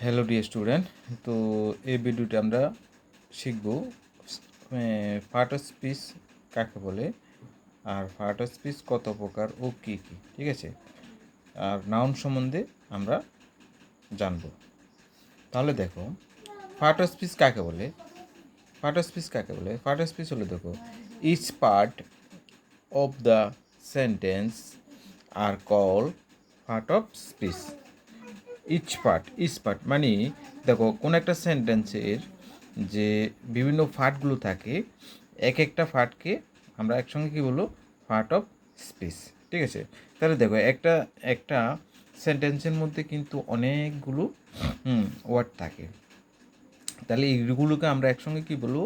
Hello dear student, তো এই ভিডিওতে আমরা শিখব পার্ট অফ স্পিচ কাকে বলে, আর পার্ট অফ স্পিচ কত প্রকার ও কী কী, ঠিক আছে। আর নাউন সম্বন্ধে আমরা জানব। তাহলে দেখো, পার্ট অফ স্পিচ কাকে বলে। পার্ট অফ স্পিচ কাকে বলে? পার্ট অফ স্পিচ হলো, দেখো, each part of the sentence are called part of speech. Each part মানে দেখো, কোন একটা সেন্টেন্সের যে বিভিন্ন পার্টগুলো থাকে, এক একটা পার্টকে আমরা একসঙ্গে কী বলবো? পার্ট অফ স্পিচ, ঠিক আছে। তাহলে দেখো, একটা একটা সেন্টেন্সের মধ্যে কিন্তু অনেকগুলো ওয়ার্ড থাকে, তাহলে এইগুলোকে আমরা একসঙ্গে কী বলবো?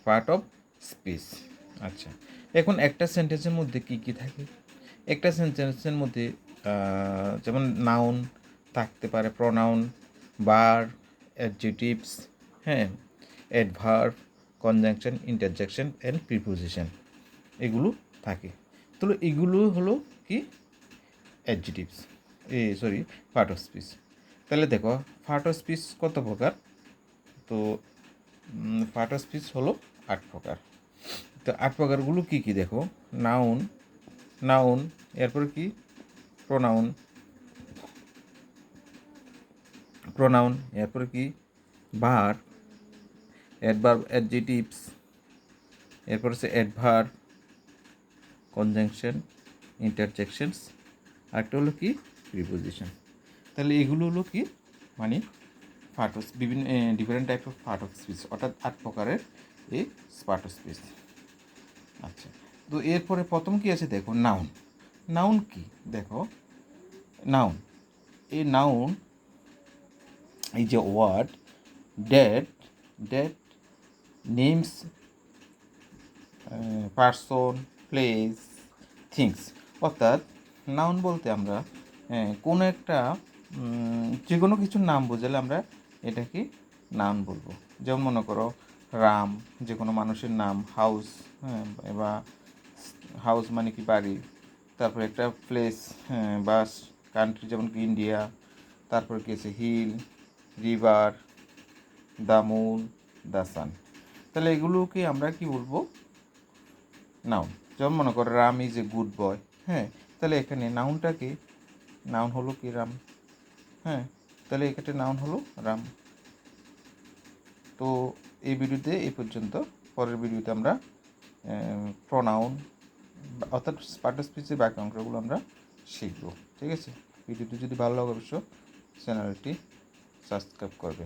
Part of speech. আচ্ছা, এখন একটা সেন্টেন্সের মধ্যে কী কী থাকে? একটা সেন্টেন্সের মধ্যে যেমন নাউন থাকতে পারে, প্রোনাউন, ভার্ব, অ্যাডজেক্টিভস, হ্যাঁ, adverb, conjunction, interjection and preposition, এগুলো থাকে। তো এগুলো হলো কি? Adjectives, part of speech. তাহলে দেখো, পার্ট অফ স্পিচ কত প্রকার? তো পার্ট অফ স্পিচ হলো 8 প্রকার। তো 8 প্রকারগুলো কী কী দেখো? নাউন, এরপরে কি? প্রোনাউন, এরপরে কি? ভার্ব, অ্যাডভার্ব, অ্যাডজেক্টিভস, এরপর হচ্ছে অ্যাডভার্ব, কনজাংশন, ইন্টারজেকশনস, আরেকটা হলো কি? প্রিপোজিশন। তাহলে এগুলো হলো কি? মানে পার্ট অফ বিভিন্ন different type of part of speech, অর্থাৎ 8 প্রকারের এই পার্ট অফ স্পিচ। আচ্ছা, তো এরপরে প্রথম কি আছে দেখো? নাউন কি? দেখো, নাউন, এই নাউন এই যে word that names person, place, things. অর্থাৎ নাউন বলতে আমরা কোনো একটা যে কোনো কিছুর নাম বোঝালে আমরা এটাকে নাউন বলবো। যেমন মনে করো রাম, যে কোনো মানুষের নাম, হাউস, হ্যাঁ, বা হাউস মানে কি? বাড়ি। তারপরে একটা প্লেস, হ্যাঁ, বা কান্ট্রি, যেমন কি ইন্ডিয়া। তারপরে কি আছে? Hill, river, the moon, the sun. তাহলে এগুলোকে আমরা কি বলবো? নাউন। যেমন মনে করো Ram is a good boy, হ্যাঁ, তাহলে এখানে নাউন হলো কি? রাম, হ্যাঁ, তাহলে এখানে নাউন হলো রাম। তো এই ভিডিওতে এই পর্যন্ত। পরের ভিডিওতে আমরা প্রোনাউন, অর্থাৎ পার্ট অফ স্পিচের বাকি অংশগুলো আমরা শিখব, ঠিক আছে। ভিডিওটি যদি ভালো লাগে অবশ্য চ্যানেলটি সাবস্ক্রাইব করবে।